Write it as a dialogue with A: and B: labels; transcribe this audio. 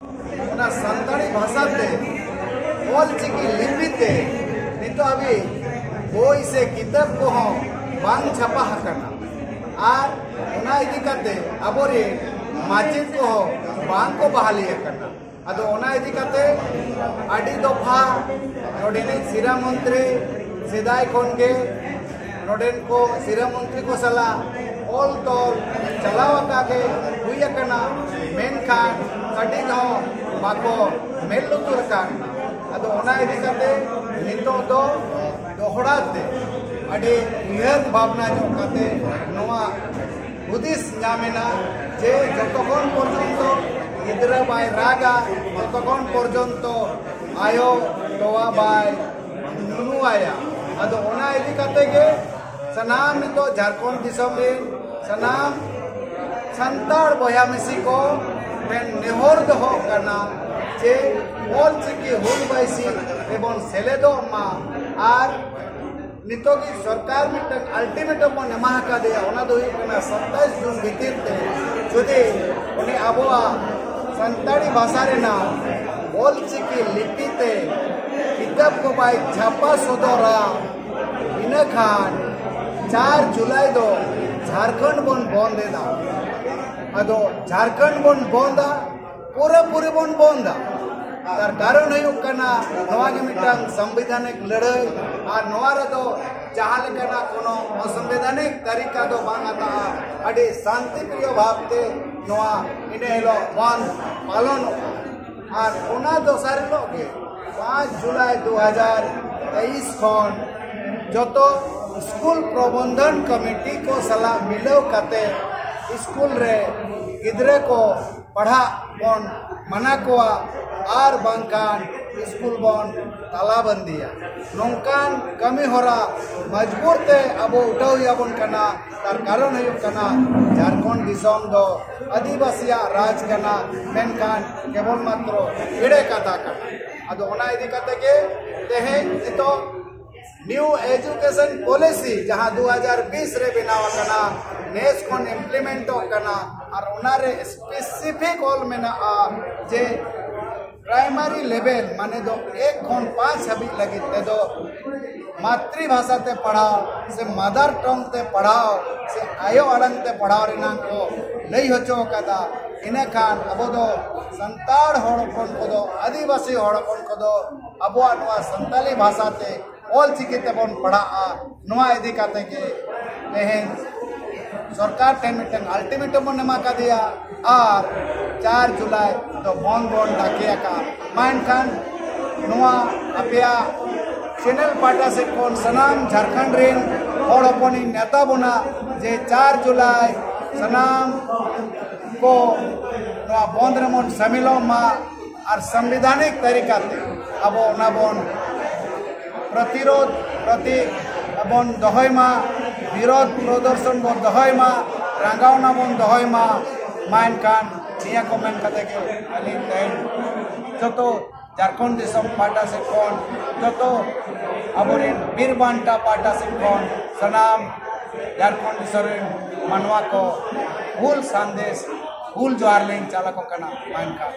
A: सानताड़ी भाषा ते ऑलचिकी लिपि ते नितो अभी बोई से किताब को बांग छापा हकना और उना इदी करते अबोरे माचिद को बांग को बहाली हकना अदो उना इदी करते अडी दफा नोडेने सिरा मंत्री सिदाय कोनगे नोडेन को सिरा मंत्री को सला ऑल तोल चलावा के हुई हकना मेनखान कटी दो बाको मेलुतुर काना अदो उना इदी करते नितो दो दोहड़ाते अड़ी उयहर भावना जो करते नोआ हुदिस नामेना जे जतखन पर्यन्तो गिद्रा बाय रागा ततखन पर्यन्तो आयो तोवा बाय नुनुआया अदो उना इदी करते के सनाम नितो झारखंड दिसम रे सनाम संताड़ बया मिसी को पेन नेहर दो करना जे ऑलचिकी हुल बाइसी एवं सेलेदो मा आर नितोगी सरकार मिटन अल्टीमेटम नमा का दे ओना दो 27 जून भीतर ते जुदी उनी आबोआ संताड़ी भाषा रेना ऑलचिकी लिपि ते किताब को बाय छापा सदरा इना खान 4 जुलाई दो झारखंड बन बंदेदा अदो झारखंड बन बंदा पूरे बन बंदा तार कारण हुकना नवा के मिटन संवैधानिक लड़ाई और नवा रदो जहां लेकना कोनो असंवैधानिक तरीका दो बांगाता अडी शांतिप्रिय भावते नवा इने हेलो वन पालन और ओना दोसार लोगे 5 जुलाई 2023 खन जतो स्कूल प्रबंधन कमेटी को सलाह मिलो कते स्कूल रे गिद्रे को पढ़ा बन मना कोआ आर बांकान स्कूल बन तालाबंदिया नौकान कमी होरा मजबूर ते अब उठाव याबन कना तार कारण हुई कना झारखंड दिसम दो आदिवासिया राज कना मेनखान केवल मात्र एड़े कथा कना अदो ओना इदी कते के तेहे नितो न्यू एजुकेशन पॉलिसी जहां 2020 रे बनावा कना नेस कोन इम्प्लीमेंट कना और उनारे स्पेसिफिक ऑल मेना जे प्राइमरी लेवल माने दो 1 खन 5 हबी लगी ते दो मातृभाषा ते पढ़ाओ से मदर टंग ते पढ़ाओ से आयो अड़ंग ते पढ़ाओ रेना को लई होचो कदा इने खान अबो दो संताड़ हड़पन को दो आदिवासी हड़पन को दो अबो नवा संताली भाषा ते ऑलचिकी ते बन पढ़ा नवा इदी काते के तेहेन सरकार टेन मिटन अल्टीमेटम नमा का दिया और 4 जुलाई तो बन डाकिया का मान खान नवा अपिया चैनल पाटा से कौन सनाम झारखंड रेन और अपनी नेता बना जे 4 जुलाई सनाम को नवा बंद रमन शामिलो मा और संवैधानिक तरीका ते अब ना बन प्रतिरोध प्रति बन दहयमा विरोध प्रदर्शन बन दहयमा रांगावना बन दहयमा मान खान निया कमेंट कते के अली तैन जतो झारखंड दिसम पाटा से कौन जतो अबोरिन बीरबांटा पाटा से कौन सनाम झारखंड दिसम मानवा को हुल संदेश हुल जोहार लेन चालक कना मान खान